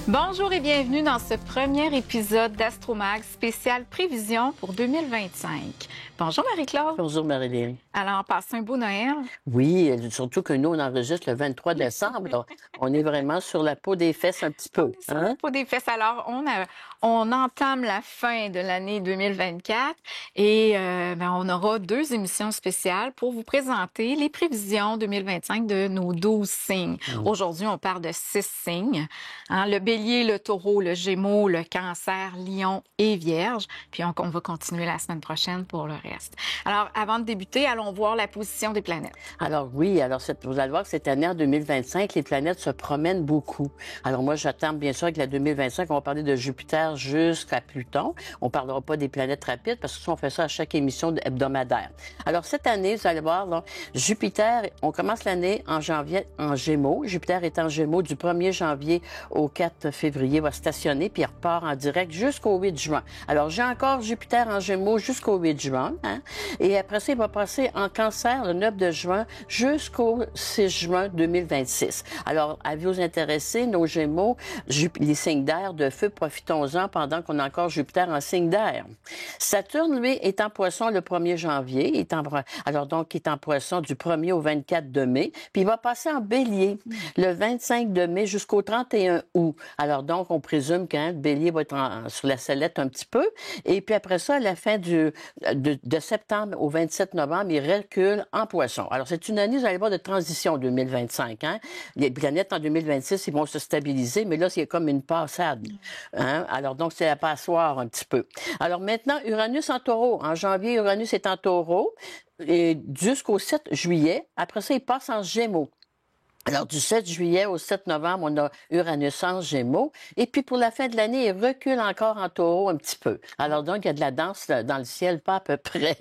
Bonjour et bienvenue dans ce premier épisode d'Astromag spécial prévision pour 2025. Bonjour Marie-Claude. Bonjour Marie-Léon. Alors, passez un beau Noël. Oui, surtout que nous, on enregistre le 23 décembre. Là. On est vraiment sur la peau des fesses un petit peu. Sur la peau des fesses. Alors, on entame la fin de l'année 2024 et on aura 2 émissions spéciales pour vous présenter les prévisions 2025 de nos 12 signes. Aujourd'hui, on parle de 6 signes. Le Bélier, le Taureau, le Gémeaux, le Cancer, Lion et Vierge. Puis on va continuer la semaine prochaine pour le reste. Alors, avant de débuter, allons voir la position des planètes. Alors oui, vous allez voir que cette année, en 2025, les planètes se promènent beaucoup. Alors moi, j'attends bien sûr que la 2025, on va parler de Jupiter jusqu'à Pluton. On parlera pas des planètes rapides parce que ça, on fait ça à chaque émission hebdomadaire. Alors cette année, vous allez voir, là, Jupiter, on commence l'année en janvier en Gémeaux. Jupiter est en Gémeaux du 1er janvier au 4 février, va stationner, puis il repart en direct jusqu'au 8 juin. Alors j'ai encore Jupiter en Gémeaux jusqu'au 8 juin. Et après ça, il va passer en Cancer le 9 de juin jusqu'au 6 juin 2026. Alors, à vous intéressés, nos Gémeaux, les signes d'air, de feu, profitons-en pendant qu'on a encore Jupiter en signe d'air. Saturne, lui, est en Poisson le 1er janvier. Il est en Poisson du 1er au 24 de mai. Puis il va passer en Bélier le 25 de mai jusqu'au 31 août. Alors donc, on présume que le Bélier va être sur la sellette un petit peu. Et puis après ça, à la fin de septembre au 27 novembre, il recule en Poisson. Alors, c'est une année, vous allez voir, de transition 2025. Les planètes en 2026, ils vont se stabiliser, mais là, c'est comme une passade. Alors, donc, c'est la passoire un petit peu. Alors, maintenant, Uranus en Taureau. En janvier, Uranus est en Taureau et jusqu'au 7 juillet. Après ça, il passe en Gémeaux. Alors, du 7 juillet au 7 novembre, on a Uranus en Gémeaux. Et puis, pour la fin de l'année, il recule encore en Taureau un petit peu. Alors, donc, il y a de la danse dans le ciel, pas à peu près.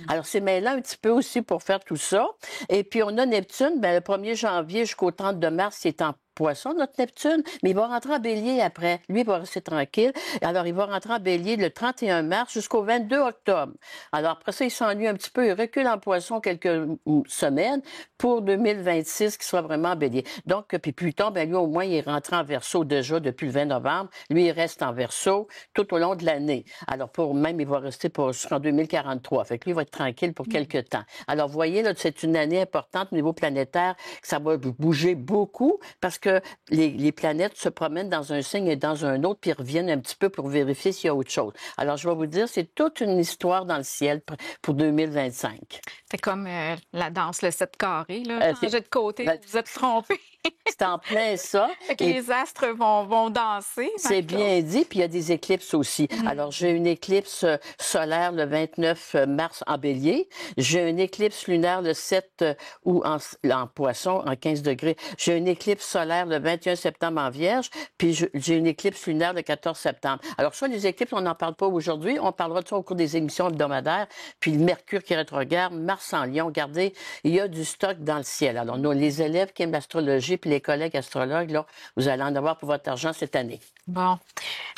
Alors, c'est mêlant un petit peu aussi pour faire tout ça. Et puis, on a Neptune, le 1er janvier jusqu'au 30 de mars, il est en Poisson, notre Neptune, mais il va rentrer en Bélier après. Lui, il va rester tranquille. Alors, il va rentrer en Bélier le 31 mars jusqu'au 22 octobre. Alors, après ça, il s'ennuie un petit peu. Il recule en Poisson quelques semaines pour 2026, qui sera vraiment en Bélier. Donc, puis Pluton, lui, au moins, il est rentré en Verseau déjà depuis le 20 novembre. Lui, il reste en Verseau tout au long de l'année. Alors, il va rester jusqu'en 2043. Fait que lui, il va être tranquille pour quelques temps. Alors, vous voyez, là, c'est une année importante au niveau planétaire, que ça va bouger beaucoup parce que les planètes se promènent dans un signe et dans un autre, puis reviennent un petit peu pour vérifier s'il y a autre chose. Alors, je vais vous dire, c'est toute une histoire dans le ciel pour 2025. C'est comme la danse, le 7 carré, là. Changez de côté, vous êtes trompé. C'est en plein ça. Les astres vont danser. C'est bien dit, puis il y a des éclipses aussi. Alors, j'ai une éclipse solaire le 29 mars en Bélier. J'ai une éclipse lunaire le 7 août en Poisson, en 15 degrés. J'ai une éclipse solaire le 21 septembre en Vierge, puis j'ai une éclipse lunaire le 14 septembre. Alors, ça, les éclipses, on n'en parle pas aujourd'hui. On parlera de ça au cours des émissions hebdomadaires. Puis le Mercure qui rétrograde, Mars en Lion. Regardez, il y a du stock dans le ciel. Alors, nous, les élèves qui aiment l'astrologie, puis les collègues astrologues, là, vous allez en avoir pour votre argent cette année. Bon.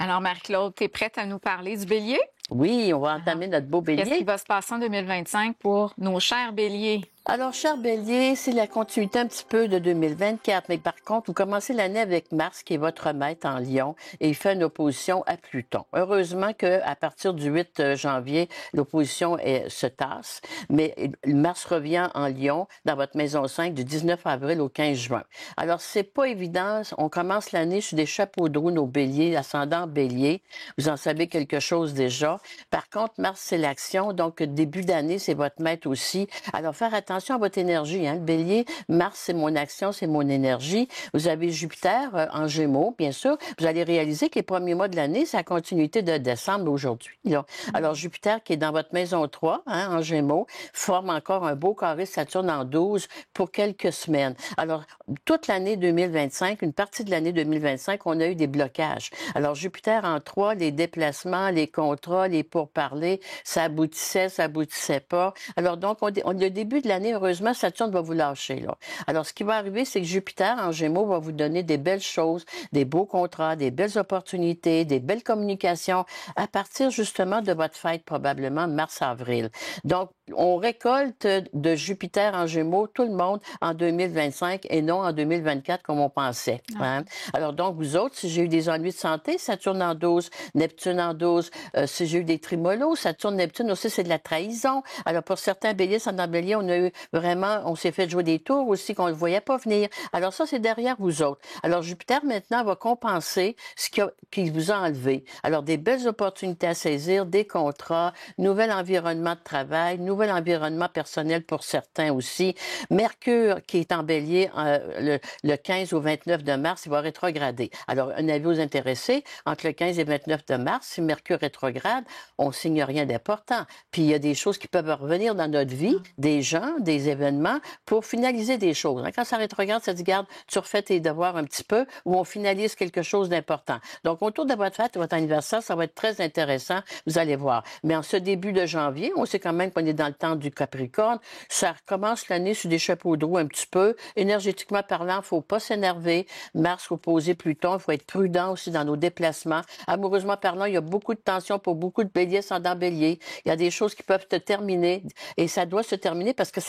Alors, Marie-Claude, tu es prête à nous parler du Bélier? Oui, on va entamer notre beau Bélier. Qu'est-ce qui va se passer en 2025 pour nos chers Béliers? Alors, cher Bélier, c'est la continuité un petit peu de 2024. Mais par contre, vous commencez l'année avec Mars, qui est votre maître en Lion, et il fait une opposition à Pluton. Heureusement qu'à partir du 8 janvier, l'opposition se tasse, mais Mars revient en Lion dans votre maison 5 du 19 avril au 15 juin. Alors, c'est pas évident. On commence l'année sur des chapeaux de roue, nos Béliers, ascendant Bélier. Vous en savez quelque chose déjà. Par contre, Mars, c'est l'action. Donc, début d'année, c'est votre maître aussi. Alors, faire attention à votre énergie. Le Bélier, Mars, c'est mon action, c'est mon énergie. Vous avez Jupiter en Gémeaux, bien sûr. Vous allez réaliser que les premiers mois de l'année, c'est la continuité de décembre aujourd'hui. Là. Alors, Jupiter, qui est dans votre maison 3, en Gémeaux, forme encore un beau carré Saturne en 12 pour quelques semaines. Alors, toute l'année 2025, une partie de l'année 2025, on a eu des blocages. Alors, Jupiter en 3, les déplacements, les contrats, les pourparlers, ça aboutissait pas. Alors, donc, le début de l'année, heureusement, Saturne va vous lâcher, là. Alors, ce qui va arriver, c'est que Jupiter en Gémeaux va vous donner des belles choses, des beaux contrats, des belles opportunités, des belles communications à partir, justement, de votre fête, probablement, mars-avril. Donc, on récolte de Jupiter en Gémeaux, tout le monde, en 2025 et non en 2024 comme on pensait. Hein? Alors donc, vous autres, si j'ai eu des ennuis de santé, Saturne en 12, Neptune en 12, si j'ai eu des trémolos, Saturne, Neptune aussi, c'est de la trahison. Alors pour certains béliers, en bélier, on a eu vraiment, on s'est fait jouer des tours aussi qu'on ne voyait pas venir. Alors ça, c'est derrière vous autres. Alors Jupiter, maintenant, va compenser ce qui vous a enlevé. Alors des belles opportunités à saisir, des contrats, nouvel environnement de travail, nouvel environnement personnel pour certains aussi. Mercure, qui est en bélier le 15 au 29 de mars, il va rétrograder. Alors, un avis aux intéressés, entre le 15 et le 29 de mars, si Mercure rétrograde, on signe rien d'important. Puis, il y a des choses qui peuvent revenir dans notre vie, des gens, des événements, pour finaliser des choses. Quand ça rétrograde, ça dit, garde, tu refais tes devoirs un petit peu, ou on finalise quelque chose d'important. Donc, autour de votre fête, votre anniversaire, ça va être très intéressant, vous allez voir. Mais en ce début de janvier, on sait quand même qu'on est dans le temps du Capricorne, ça recommence l'année sur des chapeaux de roue un petit peu. Énergétiquement parlant, faut pas s'énerver. Mars opposé Pluton, il faut être prudent aussi dans nos déplacements. Amoureusement parlant, il y a beaucoup de tensions pour beaucoup de béliers ascendant bélier. Il y a des choses qui peuvent se terminer et ça doit se terminer parce que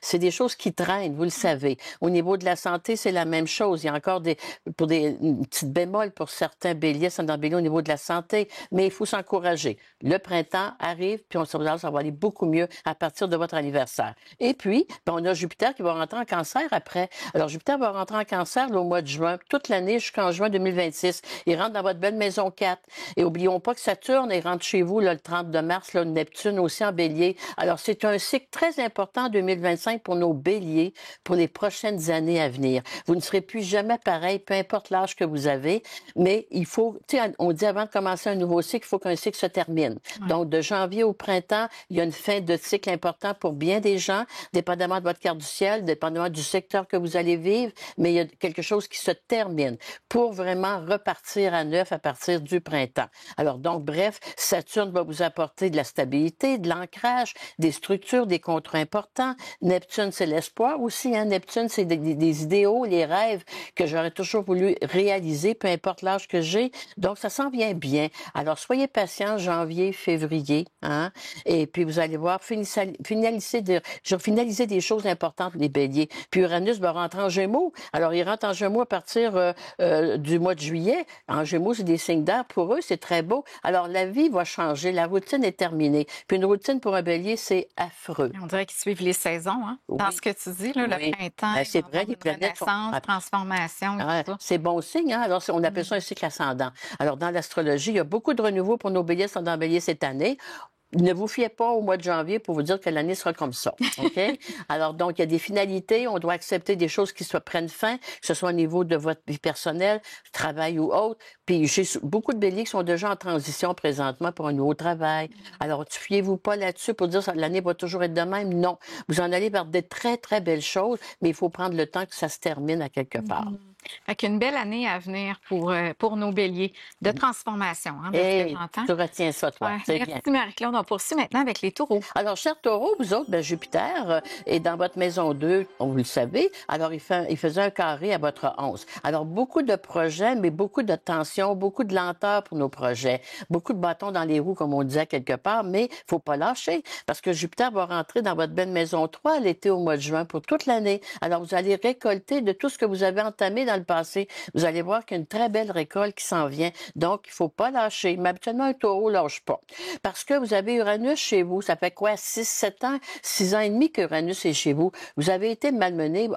c'est des choses qui traînent, vous le savez. Au niveau de la santé, c'est la même chose. Il y a encore une petite bémol pour certains béliers ascendant bélier au niveau de la santé, mais il faut s'encourager. Le printemps arrive, puis ça va aller beaucoup mieux à partir de votre anniversaire. Et puis, on a Jupiter qui va rentrer en cancer après. Alors, Jupiter va rentrer en cancer là, au mois de juin, toute l'année jusqu'en juin 2026. Il rentre dans votre belle maison 4. Et oublions pas que Saturne, il rentre chez vous là, le 30 de mars, là, Neptune aussi en bélier. Alors, c'est un cycle très important en 2025 pour nos béliers, pour les prochaines années à venir. Vous ne serez plus jamais pareil, peu importe l'âge que vous avez, mais il faut, tu sais, on dit avant de commencer un nouveau cycle, il faut qu'un cycle se termine. Ouais. Donc, de janvier au printemps, il y a une fin de cycle important pour bien des gens, dépendamment de votre carte du ciel, dépendamment du secteur que vous allez vivre, mais il y a quelque chose qui se termine pour vraiment repartir à neuf à partir du printemps. Alors donc, bref, Saturne va vous apporter de la stabilité, de l'ancrage, des structures, des contrats importants. Neptune, c'est l'espoir aussi. Hein? Neptune, c'est des idéaux, les rêves que j'aurais toujours voulu réaliser, peu importe l'âge que j'ai. Donc, ça s'en vient bien. Alors, soyez patients, janvier, février, hein? Et puis, vous allez voir, finaliser des choses importantes, les béliers. Puis Uranus va rentrer en Gémeaux. Alors, il rentre en Gémeaux à partir du mois de juillet. En Gémeaux, c'est des signes d'air. Pour eux, c'est très beau. Alors, la vie va changer. La routine est terminée. Puis une routine pour un bélier, c'est affreux. On dirait qu'ils suivent les saisons, hein? Oui. Dans ce que tu dis, là, oui. Le printemps, c'est vrai, les planètes sont... transformation, tout ça. C'est bon signe, hein? Alors, on appelle ça un cycle ascendant. Alors, dans l'astrologie, il y a beaucoup de renouveau pour nos béliers ascendant bélier cette année. Ne vous fiez pas au mois de janvier pour vous dire que l'année sera comme ça, OK? Alors, donc, il y a des finalités. On doit accepter des choses qui prennent fin, que ce soit au niveau de votre vie personnelle, travail ou autre. Puis, j'ai beaucoup de béliers qui sont déjà en transition présentement pour un nouveau travail. Alors, fiez-vous pas là-dessus pour dire que l'année va toujours être de même. Non. Vous en allez vers de très, très belles choses, mais il faut prendre le temps que ça se termine à quelque part. Fait qu'une belle année à venir pour nos béliers de transformation. Hein, tu retiens ça, toi. Ouais. Merci, Marie-Claude. On poursuit maintenant avec les taureaux. Alors, chers taureaux, vous autres, Jupiter est dans votre maison 2, vous le savez. Alors, il faisait un carré à votre 11. Alors, beaucoup de projets, mais beaucoup de tensions, beaucoup de lenteur pour nos projets. Beaucoup de bâtons dans les roues, comme on disait quelque part, mais il faut pas lâcher parce que Jupiter va rentrer dans votre belle maison 3 l'été au mois de juin pour toute l'année. Alors, vous allez récolter de tout ce que vous avez entamé dans le passé. Vous allez voir qu'il y a une très belle récolte qui s'en vient. Donc, il faut pas lâcher. Mais habituellement, un taureau lâche pas. Parce que vous avez Uranus chez vous. Ça fait quoi? 6, 7 ans? 6 ans et demi qu'Uranus est chez vous. Vous avez été malmené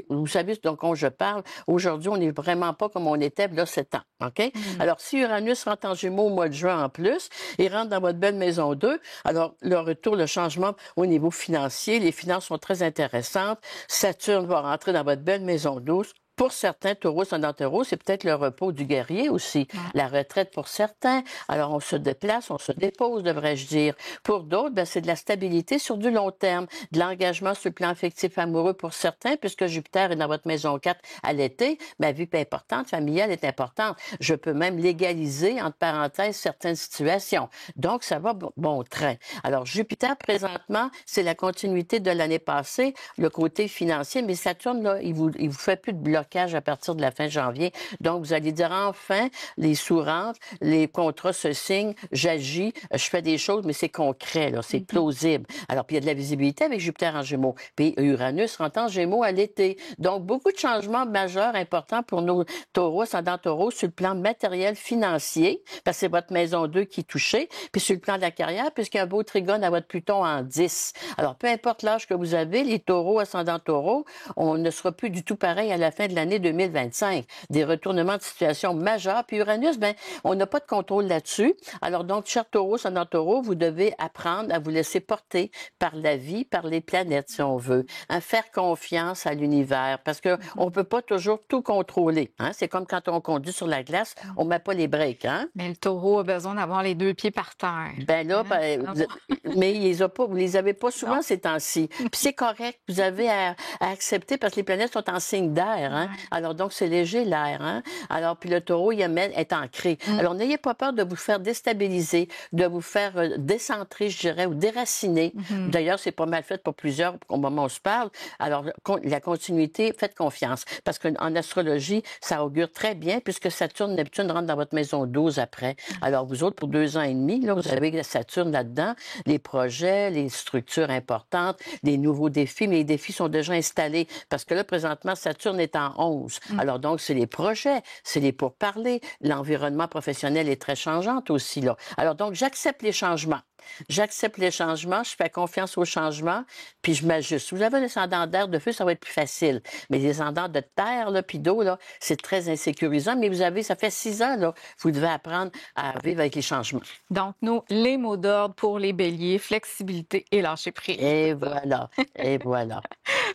vous savez dont je parle. Aujourd'hui, on n'est vraiment pas comme on était là 7 ans. OK? Alors, si Uranus rentre en Gémeaux au mois de juin en plus, il rentre dans votre belle maison 2, alors le retour, le changement au niveau financier, les finances sont très intéressantes. Saturne va rentrer dans votre belle maison 12. Pour certains taureaux, taureaux, c'est peut-être le repos du guerrier aussi. Ouais. La retraite pour certains. Alors, on se déplace, on se dépose, devrais-je dire. Pour d'autres, c'est de la stabilité sur du long terme, de l'engagement sur le plan affectif amoureux pour certains, puisque Jupiter est dans votre maison 4 à l'été. Ma vie est importante, familiale est importante. Je peux même légaliser, entre parenthèses, certaines situations. Donc, ça va bon train. Alors, Jupiter, présentement, c'est la continuité de l'année passée, le côté financier, mais Saturne, là, il vous fait plus de bloc. blocage à partir de la fin janvier. Donc, vous allez dire enfin, les sous-rentes, les contrats se signent, j'agis, je fais des choses, mais c'est concret, là, c'est plausible. Alors, puis il y a de la visibilité avec Jupiter en Gémeaux. Puis Uranus rentre en Gémeaux à l'été. Donc, beaucoup de changements majeurs importants pour nos taureaux, ascendant taureaux, sur le plan matériel, financier, parce que c'est votre maison 2 qui est touchée, puis sur le plan de la carrière, puisqu'il y a un beau trigone à votre Pluton en 10. Alors, peu importe l'âge que vous avez, les taureaux, ascendant taureaux, on ne sera plus du tout pareil à la fin de l'année 2025. Des retournements de situation majeurs. Puis Uranus, ben, on n'a pas de contrôle là-dessus. Alors donc, chers taureaux, ascendant taureaux, vous devez apprendre à vous laisser porter par la vie, par les planètes, si on veut. Hein, faire confiance à l'univers, parce que on peut pas toujours tout contrôler. Hein? C'est comme quand on conduit sur la glace, on met pas les breaks. Hein? Mais le taureau a besoin d'avoir les 2 pieds par terre. Ben là, mais vous les avez pas souvent Non. ces temps-ci. Puis c'est correct, vous avez à accepter parce que les planètes sont en signe d'air. Hein? Alors donc, c'est léger l'air. Hein? Alors, puis le taureau, il est ancré. Alors, n'ayez pas peur de vous faire déstabiliser, de vous faire décentrer, je dirais, ou déraciner. D'ailleurs, c'est pas mal fait pour plusieurs au moment où on se parle. Alors, la continuité, faites confiance. Parce qu'en astrologie, ça augure très bien puisque Saturne, Neptune rentre dans votre maison 12 après. Alors, vous autres, pour 2 ans et demi, là, vous avez Saturne là-dedans, les projets, les structures importantes, les nouveaux défis, mais les défis sont déjà installés parce que là, présentement, Saturne est en 11. Alors, donc, c'est les projets, c'est les pourparlers. L'environnement professionnel est très changeant aussi, là. Alors, donc, j'accepte les changements. J'accepte les changements, je fais confiance aux changements, puis je m'ajuste. Si vous avez un ascendant d'air, de feu, ça va être plus facile. Mais les ascendants de terre, là, puis d'eau, là, c'est très insécurisant. Mais ça fait 6 ans, là, vous devez apprendre à vivre avec les changements. Donc, nous, les mots d'ordre pour les béliers, flexibilité et lâcher prise. Et voilà, et voilà.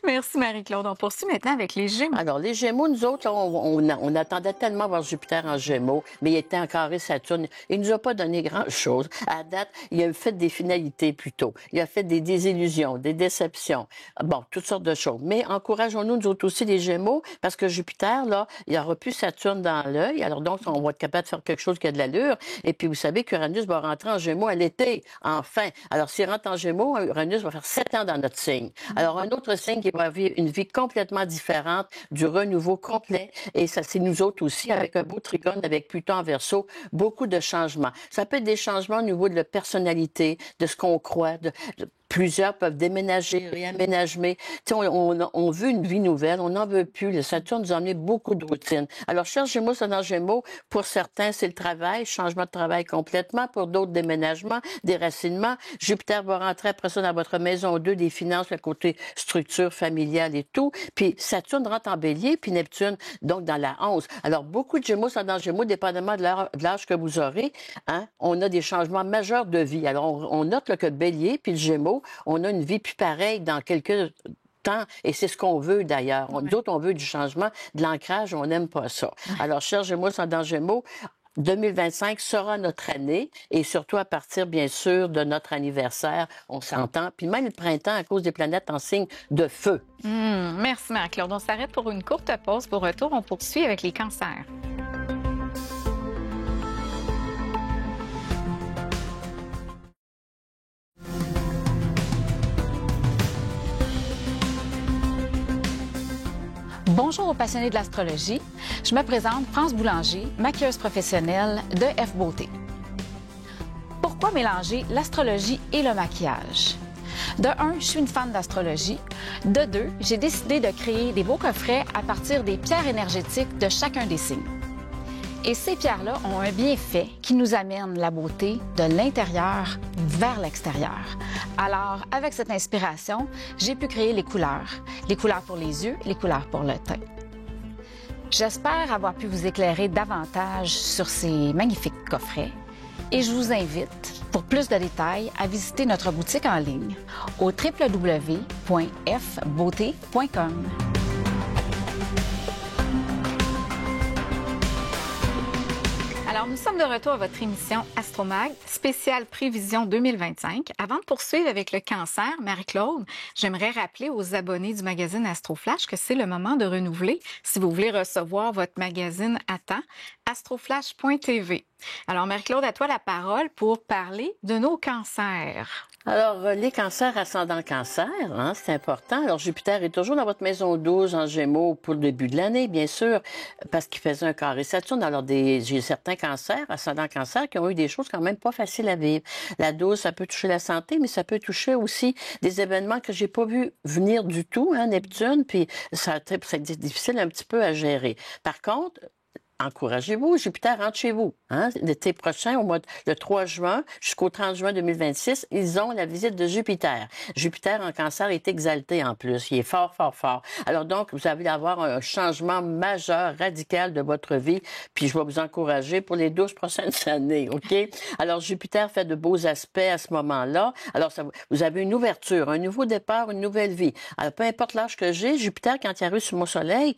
Merci Marie-Claude. On poursuit maintenant avec les Gémeaux. Alors, les Gémeaux, nous autres, là, on attendait tellement voir Jupiter en Gémeaux, mais il était en carré Saturne. Il nous a pas donné grand-chose. À date, il a fait des finalités plutôt. Il a fait des désillusions, des déceptions. Bon, toutes sortes de choses. Mais encourageons-nous, nous autres aussi, les Gémeaux, parce que Jupiter, là, il aura plus Saturne dans l'œil. Alors donc, on va être capable de faire quelque chose qui a de l'allure. Et puis, vous savez qu'Uranus va rentrer en Gémeaux à l'été, enfin. Alors, s'il rentre en Gémeaux, Uranus va faire 7 ans dans notre signe. Alors, un autre signe qui va vivre une vie complètement différente, du renouveau complet. Et ça, c'est nous autres aussi, avec un beau trigone, avec Pluton en Verseau, beaucoup de changements. Ça peut être des changements au niveau de la personnalité, de ce qu'on croit, plusieurs peuvent déménager, réaménager. On veut une vie nouvelle, on n'en veut plus. Le Saturne nous a amené beaucoup de routines. Alors, cher Gémeaux, c'est dans Gémeaux. Pour certains, c'est le travail, changement de travail complètement. Pour d'autres, déménagement, déracinement. Jupiter va rentrer après ça dans votre maison 2, des finances, le côté structure familiale et tout. Puis Saturne rentre en Bélier, puis Neptune, donc dans la 11. Alors, beaucoup de Gémeaux sont dans Gémeaux, dépendamment de l'âge que vous aurez. Hein? On a des changements majeurs de vie. Alors, on note là, que Bélier puis le Gémeaux, on a une vie plus pareille dans quelques temps, et c'est ce qu'on veut d'ailleurs. D'autres, on veut du changement, de l'ancrage, on n'aime pas ça. Alors, cher Gémeaux, sont dans Gémeaux. 2025 sera notre année, et surtout à partir, bien sûr, de notre anniversaire, on s'entend. Puis même le printemps, à cause des planètes en signe de feu. Merci Marie-Claude. On s'arrête pour une courte pause. Pour retour, on poursuit avec les cancers. Bonjour aux passionnés de l'astrologie. Je me présente France Boulanger, maquilleuse professionnelle de F Beauté. Pourquoi mélanger l'astrologie et le maquillage? De 1, je suis une fan d'astrologie. De 2, j'ai décidé de créer des beaux coffrets à partir des pierres énergétiques de chacun des signes. Et ces pierres-là ont un bienfait qui nous amène la beauté de l'intérieur vers l'extérieur. Alors, avec cette inspiration, j'ai pu créer les couleurs pour les yeux, les couleurs pour le teint. J'espère avoir pu vous éclairer davantage sur ces magnifiques coffrets et je vous invite, pour plus de détails, à visiter notre boutique en ligne au www.fbeauté.com. Alors, nous sommes de retour à votre émission Astromag, spéciale prévision 2025. Avant de poursuivre avec le cancer, Marie-Claude, j'aimerais rappeler aux abonnés du magazine Astroflash que c'est le moment de renouveler. Si vous voulez recevoir votre magazine à temps, astroflash.tv. Alors, Marie-Claude, à toi la parole pour parler de nos cancers. Alors, les cancers ascendant cancer, hein, c'est important. Alors, Jupiter est toujours dans votre maison 12 en Gémeaux pour le début de l'année, bien sûr, parce qu'il faisait un carré Saturne. Alors, j'ai certains cancers, ascendant cancer, qui ont eu des choses quand même pas faciles à vivre. La 12, ça peut toucher la santé, mais ça peut toucher aussi des événements que j'ai pas vu venir du tout, hein, Neptune, puis ça c'est difficile un petit peu à gérer. Par contre, encouragez-vous, Jupiter rentre chez vous. Hein? L'été prochain, le 3 juin jusqu'au 30 juin 2026, ils ont la visite de Jupiter. Jupiter en cancer est exalté en plus. Il est fort, fort, fort. Alors donc, vous allez avoir un changement majeur, radical de votre vie. Puis je vais vous encourager pour les 12 prochaines années, OK? Alors, Jupiter fait de beaux aspects à ce moment-là. Alors, vous avez une ouverture, un nouveau départ, une nouvelle vie. Alors, peu importe l'âge que j'ai, Jupiter, quand il arrive sur mon soleil,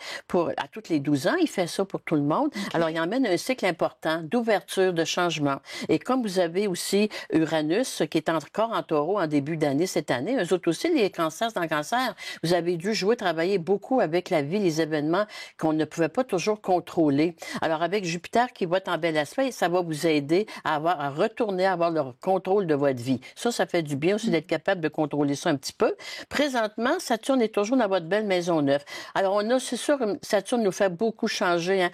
à toutes les 12 ans, il fait ça pour tout le monde. Okay. Alors, il emmène un cycle important d'ouverture, de changement. Et comme vous avez aussi Uranus, qui est encore en taureau en début d'année cette année, eux autres aussi, les cancers dans le cancer, vous avez dû travailler beaucoup avec la vie, les événements qu'on ne pouvait pas toujours contrôler. Alors, avec Jupiter qui va être en bel aspect, ça va vous aider à retourner à avoir le contrôle de votre vie. Ça fait du bien aussi d'être capable de contrôler ça un petit peu. Présentement, Saturne est toujours dans votre belle maison 9. Alors, c'est sûr, Saturne nous fait beaucoup changer. Hein.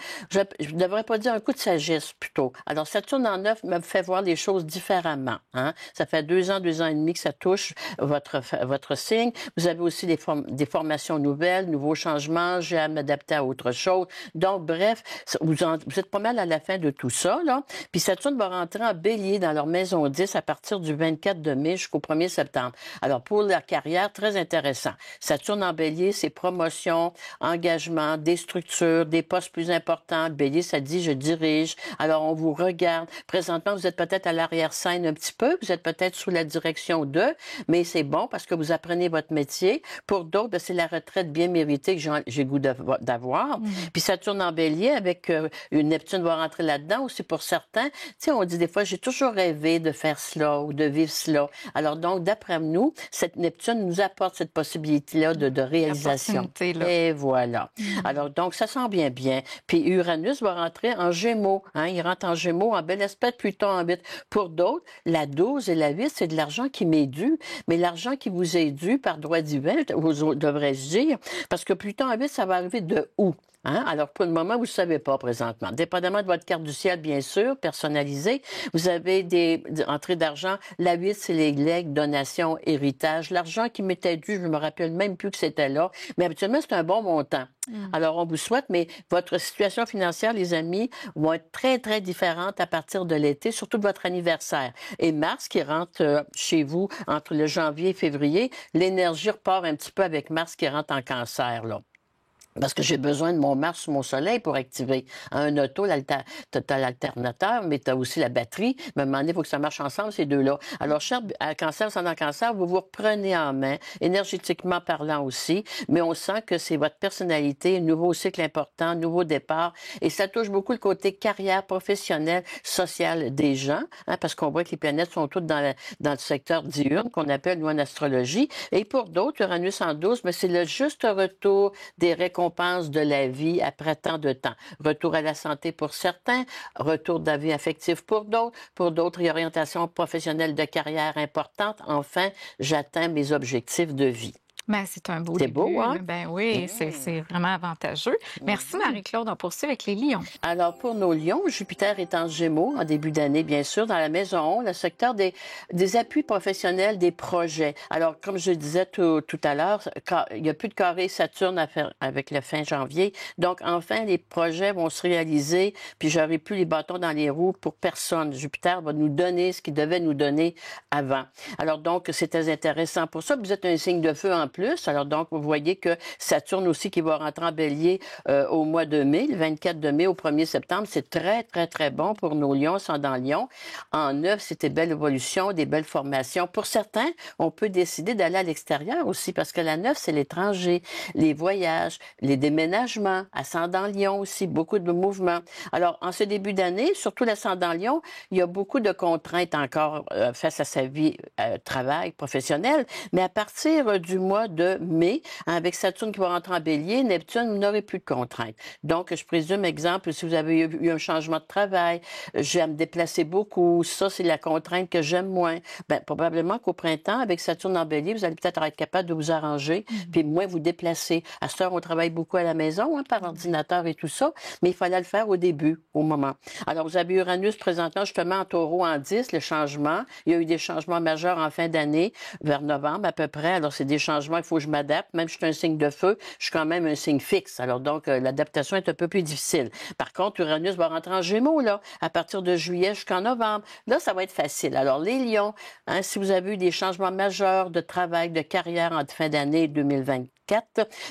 Je ne devrais pas dire un coup de sagesse, plutôt. Alors, Saturne en 9 me fait voir les choses différemment. Hein. Ça fait 2 ans et demi que ça touche votre signe. Vous avez aussi des formations nouvelles, nouveaux changements, j'ai à m'adapter à autre chose. Donc, bref, vous êtes pas mal à la fin de tout ça, là. Puis Saturne va rentrer en bélier dans leur maison 10 à partir du 24 de mai jusqu'au 1er septembre. Alors, pour la carrière, très intéressant. Saturne en bélier, c'est promotion, engagement, des structures, des postes plus importants. Bélier, ça dit « je dirige ». Alors, on vous regarde. Présentement, vous êtes peut-être à l'arrière-scène un petit peu. Vous êtes peut-être sous la direction d'eux, mais c'est bon parce que vous apprenez votre métier. Pour d'autres, c'est la retraite bien méritée que j'ai goût d'avoir. Puis Saturne en bélier, avec une Neptune va rentrer là-dedans aussi pour certains. Tu sais, on dit des fois, j'ai toujours rêvé de faire cela ou de vivre cela. Alors donc, d'après nous, cette Neptune nous apporte cette possibilité-là de réalisation. Et voilà. Alors donc, ça sent bien bien. Puis Uranus va rentrer en Gémeaux. Hein? Il rentre en Gémeaux, en bel aspect, Pluton en 8. Pour d'autres, la 12 et la 8, c'est de l'argent qui m'est dû. Mais l'argent qui vous est dû par droit divin, devrais-je dire, parce que Pluton en 8, ça va arriver de où? Hein? Alors, pour le moment, vous ne savez pas présentement. Dépendamment de votre carte du ciel, bien sûr, personnalisée, vous avez des entrées d'argent. La 8, c'est les legs, donations, héritage. L'argent qui m'était dû, je ne me rappelle même plus que c'était là. Mais habituellement, c'est un bon montant. Alors, on vous souhaite, mais votre situation financière, les amis, vont être très, très différentes à partir de l'été, surtout de votre anniversaire. Et Mars, qui rentre chez vous entre le janvier et février, l'énergie repart un petit peu avec Mars qui rentre en cancer, là. Parce que j'ai besoin de mon Mars sur mon soleil pour activer. Un auto, t'as l'alternateur, mais t'as aussi la batterie. Mais à un moment donné, il faut que ça marche ensemble, ces deux-là. Alors, cher cancer, sans cancer, vous vous reprenez en main, énergétiquement parlant aussi, mais on sent que c'est votre personnalité, un nouveau cycle important, nouveau départ, et ça touche beaucoup le côté carrière professionnelle, sociale des gens, hein, parce qu'on voit que les planètes sont toutes dans le secteur diurne, qu'on appelle, nous, en astrologie. Et pour d'autres, Uranus en 12, mais c'est le juste retour des récompenses de la vie après tant de temps. Retour à la santé pour certains, retour de la vie affective pour d'autres, réorientation professionnelle de carrière importante. Enfin, j'atteins mes objectifs de vie. Ben, c'est un beau C'est début. beau, hein? Ben oui, c'est vraiment avantageux. Merci Marie-Claude. On poursuit avec les lions. Alors, pour nos lions, Jupiter est en Gémeaux en début d'année, bien sûr, dans la maison 11, le secteur des appuis professionnels, des projets. Alors, comme je disais tout à l'heure, il n'y a plus de carré Saturne à faire avec le fin janvier. Donc, enfin, les projets vont se réaliser, puis j'aurai plus les bâtons dans les roues pour personne. Jupiter va nous donner ce qu'il devait nous donner avant. Alors, donc, c'est très intéressant. Pour ça, vous êtes un signe de feu en plus. Alors donc, vous voyez que Saturne aussi qui va rentrer en bélier au mois de mai, le 24 de mai au 1er septembre, c'est très, très, très bon pour nos lions, ascendant lion. En 9, c'était belle évolution, des belles formations. Pour certains, on peut décider d'aller à l'extérieur aussi parce que la 9, c'est l'étranger, les voyages, les déménagements, ascendant lion aussi, beaucoup de mouvements. Alors, en ce début d'année, surtout l'ascendant lion, il y a beaucoup de contraintes encore face à sa vie travail professionnel, mais à partir du mois de mai. Avec Saturne qui va rentrer en Bélier, Neptune, vous n'aurez plus de contraintes. Donc, je présume, exemple, si vous avez eu un changement de travail, j'ai à me déplacer beaucoup, ça, c'est la contrainte que j'aime moins. Bien, probablement qu'au printemps, avec Saturne en Bélier, vous allez peut-être être capable de vous arranger, puis moins vous déplacer. À cette heure, on travaille beaucoup à la maison, hein, par ordinateur et tout ça, mais il fallait le faire au début, au moment. Alors, vous avez Uranus présentement justement en Taureau en 10, le changement. Il y a eu des changements majeurs en fin d'année, vers novembre à peu près. Alors, c'est des changements, il faut que je m'adapte. Même si je suis un signe de feu, je suis quand même un signe fixe. Alors, donc, l'adaptation est un peu plus difficile. Par contre, Uranus va rentrer en Gémeaux, là, à partir de juillet jusqu'en novembre. Là, ça va être facile. Alors, les Lions, hein, si vous avez eu des changements majeurs de travail, de carrière en fin d'année 2024,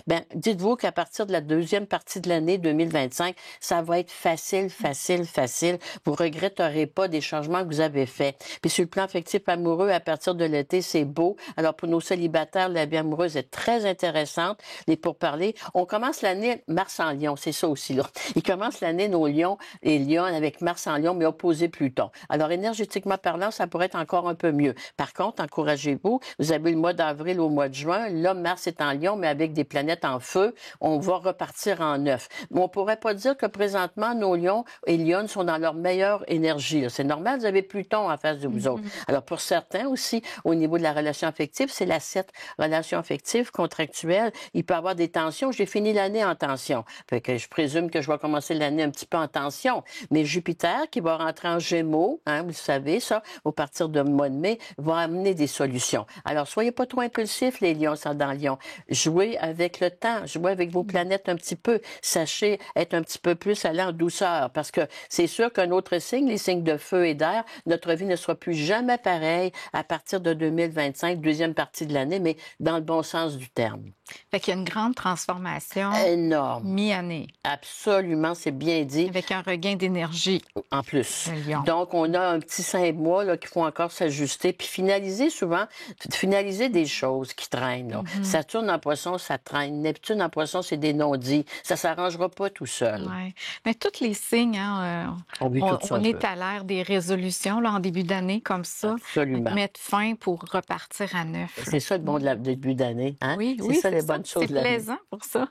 ben, dites-vous qu'à partir de la deuxième partie de l'année 2025, ça va être facile, facile, facile. Vous regretterez pas des changements que vous avez faits. Puis sur le plan affectif amoureux, à partir de l'été, c'est beau. Alors pour nos célibataires, la vie amoureuse est très intéressante. Les pourparlers. On commence l'année Mars en Lion, c'est ça aussi, là. Ils commencent l'année, nos Lions et Lions, avec Mars en Lion, mais opposé Pluton. Alors énergétiquement parlant, ça pourrait être encore un peu mieux. Par contre, encouragez-vous. Vous avez le mois d'avril au mois de juin. Là, Mars est en Lion, mais avec des planètes en feu, on va repartir en neuf. Mais on pourrait pas dire que présentement, nos lions et lionnes sont dans leur meilleure énergie. C'est normal, vous avez Pluton en face de vous autres. Alors, pour certains aussi, au niveau de la relation affective, c'est la 7. Relation affective, contractuelle, il peut y avoir des tensions. J'ai fini l'année en tension. Fait que je présume que je vais commencer l'année un petit peu en tension. Mais Jupiter, qui va rentrer en Gémeaux, hein, vous savez ça, au partir du mois de mai, va amener des solutions. Alors, soyez pas trop impulsifs, les lions, ça dans Lion. Jouez avec le temps, jouez avec vos planètes un petit peu. Sachez être un petit peu plus allé en douceur, parce que c'est sûr qu'un autre signe, les signes de feu et d'air, notre vie ne sera plus jamais pareille à partir de 2025, deuxième partie de l'année, mais dans le bon sens du terme. Fait qu'il y a une grande transformation Énorme. mi-année. Absolument, c'est bien dit. Avec un regain d'énergie. En plus. de Lion. Donc, on a un petit 5 mois là, qu'il faut encore s'ajuster, puis finaliser souvent, finaliser des choses qui traînent. Là. Saturne en poisson, ça traîne. Neptune en poisson, c'est des non-dits. Ça s'arrangera pas tout seul. Ouais. Mais tous les signes, hein, On vit tout ça on un est peu. à l'ère des résolutions là, en début d'année comme ça. Absolument. Mettre fin pour repartir à neuf. là. C'est ça le bon début d'année. Hein? Oui, c'est oui, ça les bonnes choses c'est de l'année. plaisant pour ça.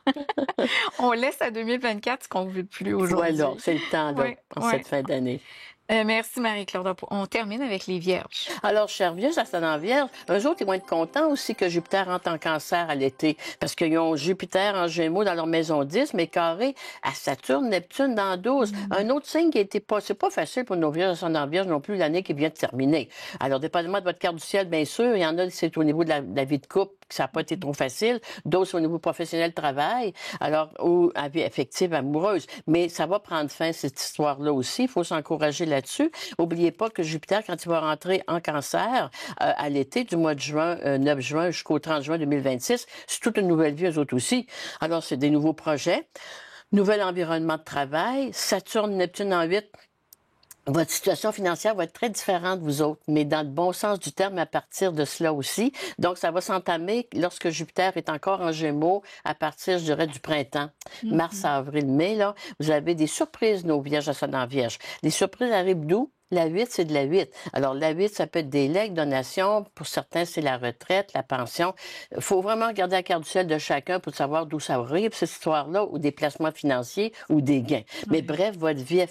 On laisse à 2024 ce qu'on ne veut plus aujourd'hui. Voilà, c'est le temps là, Oui, en oui. cette fin d'année. Merci Marie-Claude. On termine avec les Vierges. Alors, chers Vierges, ascendant Vierge, eux autres, ils vont être contents aussi que Jupiter rentre en Cancer à l'été, parce qu'ils ont Jupiter en Gémeaux dans leur maison 10, mais carré à Saturne, Neptune dans 12. Un autre signe qui a été pas, c'est pas facile pour nos Vierges, ascendant Vierge non plus, l'année qui vient de terminer. Alors, dépendamment de votre carte du ciel, bien sûr, il y en a, c'est au niveau de la vie de couple, que ça n'a pas été trop facile. D'autres, c'est au niveau professionnel, travail. Alors, ou à vie affective, amoureuse. Mais ça va prendre fin, cette histoire-là aussi. Il faut s'encourager là-dessus. N'oubliez pas que Jupiter, quand il va rentrer en Cancer, à l'été, du mois de juin, 9 juin jusqu'au 30 juin 2026, c'est toute une nouvelle vie, eux autres aussi. Alors, c'est des nouveaux projets. Nouvel environnement de travail. Saturne, Neptune en 8. Votre situation financière va être très différente, vous autres, mais dans le bon sens du terme à partir de cela aussi. Donc, ça va s'entamer lorsque Jupiter est encore en Gémeaux à partir, je dirais, du printemps. Mars, avril, mai, là, vous avez des surprises, nos Vierges, ascendant Vierge. Les surprises arrivent d'où? La 8, c'est de la 8. Alors, la 8, ça peut être des legs, donations. Pour certains, c'est la retraite, la pension. Il faut vraiment regarder la carte du ciel de chacun pour savoir d'où ça arrive, cette histoire-là, ou des placements financiers ou des gains. Mais bref, votre vie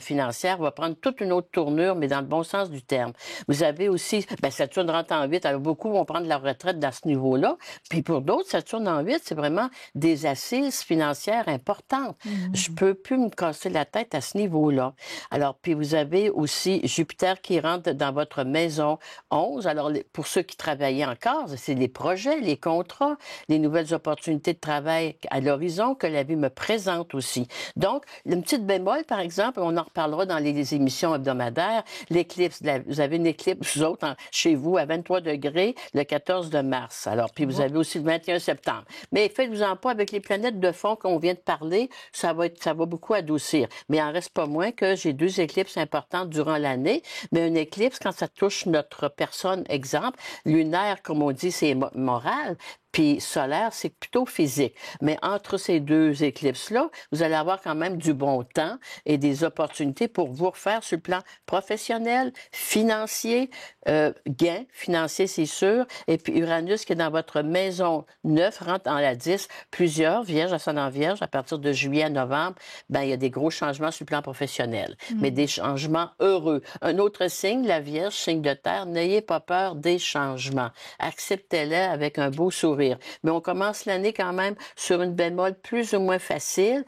financière va prendre toute une autre tournure, mais dans le bon sens du terme. Vous avez aussi, Saturne rentre en 8, alors beaucoup vont prendre la retraite dans ce niveau-là. Puis pour d'autres, Saturne en 8, c'est vraiment des assises financières importantes. Je peux plus me casser la tête à ce niveau-là. Alors, puis vous avez aussi Jupiter qui rentre dans votre maison 11. Alors, pour ceux qui travaillent encore, c'est les projets, les contrats, les nouvelles opportunités de travail à l'horizon que la vie me présente aussi. Donc, une petite bémol, par exemple, on en reparlera dans les émissions hebdomadaires. L'éclipse, vous avez une éclipse, vous autres, chez vous, à 23 degrés, le 14 de mars. Alors, puis vous avez aussi le 21 septembre. Mais faites-vous-en pas avec les planètes de fond qu'on vient de parler, ça va beaucoup adoucir. Mais il en reste pas moins que j'ai 2 éclipses importantes durant l'année. Mais une éclipse, quand ça touche notre personne, exemple, lunaire, comme on dit, c'est moral. Puis solaire, c'est plutôt physique. Mais entre ces deux éclipses-là, vous allez avoir quand même du bon temps et des opportunités pour vous refaire sur le plan professionnel, financier, gain financier, c'est sûr. Et puis Uranus qui est dans votre maison 9 rentre dans la 10. Plusieurs vierges, ascendant vierge, à partir de juillet à novembre, ben il y a des gros changements sur le plan professionnel, mais des changements heureux. Un autre signe, la Vierge, signe de terre, n'ayez pas peur des changements. Acceptez-les avec un beau sourire. Mais on commence l'année quand même sur une bémol plus ou moins facile.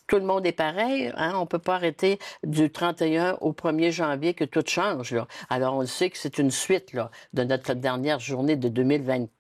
Tout le monde est pareil, hein? On peut pas arrêter du 31 au 1er janvier que tout change, là. Alors on le sait que c'est une suite là, de notre dernière journée de 2024.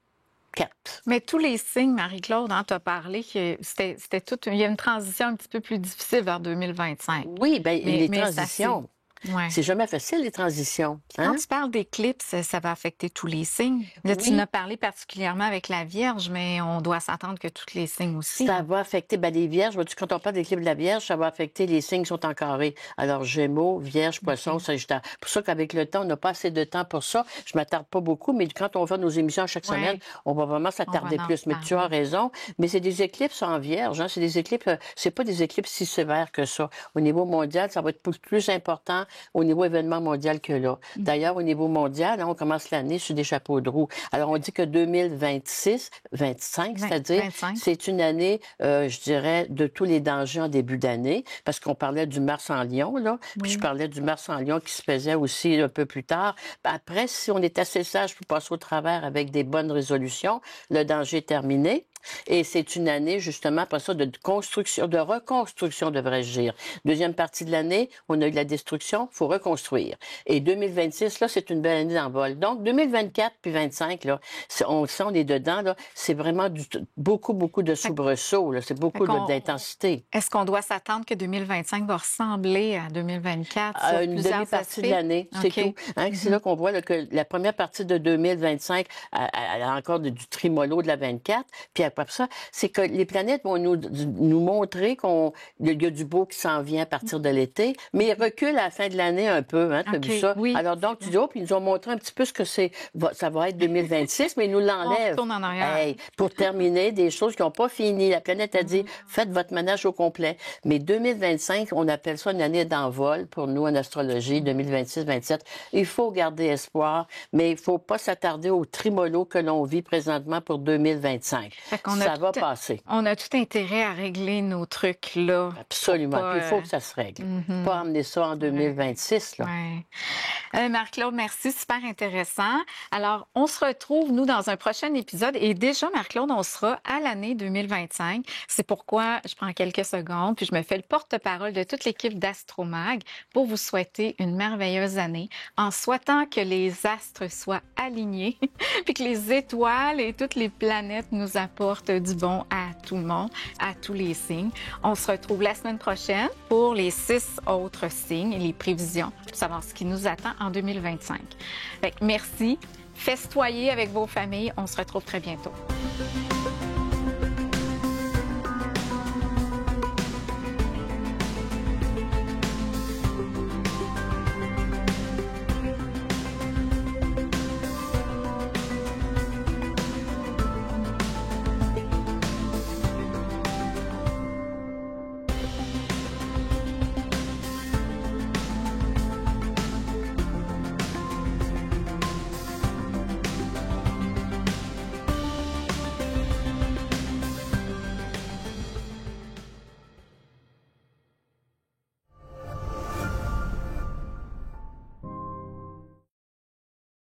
Mais tous les signes, Marie-Claude, hein, tu as parlé que c'était toute... Il y a une transition un petit peu plus difficile vers 2025. Oui, bien, les Mais transitions. Ouais. C'est jamais facile, les transitions. Hein? Quand tu parles d'éclipse, ça va affecter tous les signes. Là, tu en as parlé particulièrement avec la Vierge, mais on doit s'attendre que tous les signes aussi. Ça va affecter les Vierges. Quand on parle d'éclipse de la Vierge, ça va affecter les signes qui sont en carré. Alors, Gémeaux, Vierge, Poisson, Sagittaire. Pour ça qu'avec le temps, on n'a pas assez de temps pour ça. Je m'attarde pas beaucoup, mais quand on fait nos émissions chaque semaine, on va vraiment s'attarder plus. Mais tu as raison. Mais c'est des éclipses en Vierge. Hein? C'est des éclipses, c'est pas des éclipses si sévères que ça. Au niveau mondial, ça va être plus important au niveau événement mondial que là. D'ailleurs, au niveau mondial, hein, on commence l'année sur des chapeaux de roue. Alors, on dit que 2025, c'est-à-dire, c'est une année, je dirais, de tous les dangers en début d'année, parce qu'on parlait du Mars en Lion, là, puis je parlais du Mars en Lion qui se faisait aussi un peu plus tard. Après, si on est assez sage pour passer au travers avec des bonnes résolutions, le danger est terminé. Et c'est une année, justement, après ça, de reconstruction, devrais-je dire. Deuxième partie de l'année, on a eu de la destruction, il faut reconstruire. Et 2026, là, c'est une belle année d'envol. Donc, 2024 puis 2025, là, on est dedans, là, c'est vraiment beaucoup de soubresauts, là, c'est beaucoup d'intensité. Est-ce qu'on doit s'attendre que 2025 va ressembler à 2024? Une demi-partie de l'année, c'est tout. Hein, c'est là qu'on voit là, que la première partie de 2025, elle a encore du trimolo de la 24, puis après ça, c'est que les planètes vont nous montrer qu'il y a du beau qui s'en vient à partir de l'été, mais ils reculent à la fin de l'année un peu, hein, tu as vu ça? Oui. Alors donc, tu dis, puis ils nous ont montré un petit peu ce que ça va être 2026, mais ils nous l'enlèvent. On retourne en arrière. Hey, pour terminer, des choses qui n'ont pas fini. La planète a dit, faites votre ménage au complet. Mais 2025, on appelle ça une année d'envol pour nous en astrologie, 2026-27. Il faut garder espoir, mais il faut pas s'attarder au trimolo que l'on vit présentement pour 2025. Ça va passer. On a tout intérêt à régler nos trucs, là. Absolument. Puis il faut que ça se règle. Pas amener ça en 2026, là. Marc-Claude, merci. Super intéressant. Alors, on se retrouve, nous, dans un prochain épisode. Et déjà, Marc-Claude, on sera à l'année 2025. C'est pourquoi je prends quelques secondes, puis je me fais le porte-parole de toute l'équipe d'Astromag pour vous souhaiter une merveilleuse année, en souhaitant que les astres soient alignés, puis que les étoiles et toutes les planètes nous apportent du bon à tout le monde, à tous les signes. On se retrouve la semaine prochaine pour les 6 autres signes et les prévisions pour savoir ce qui nous attend en 2025. Fait que merci. Festoyez avec vos familles. On se retrouve très bientôt.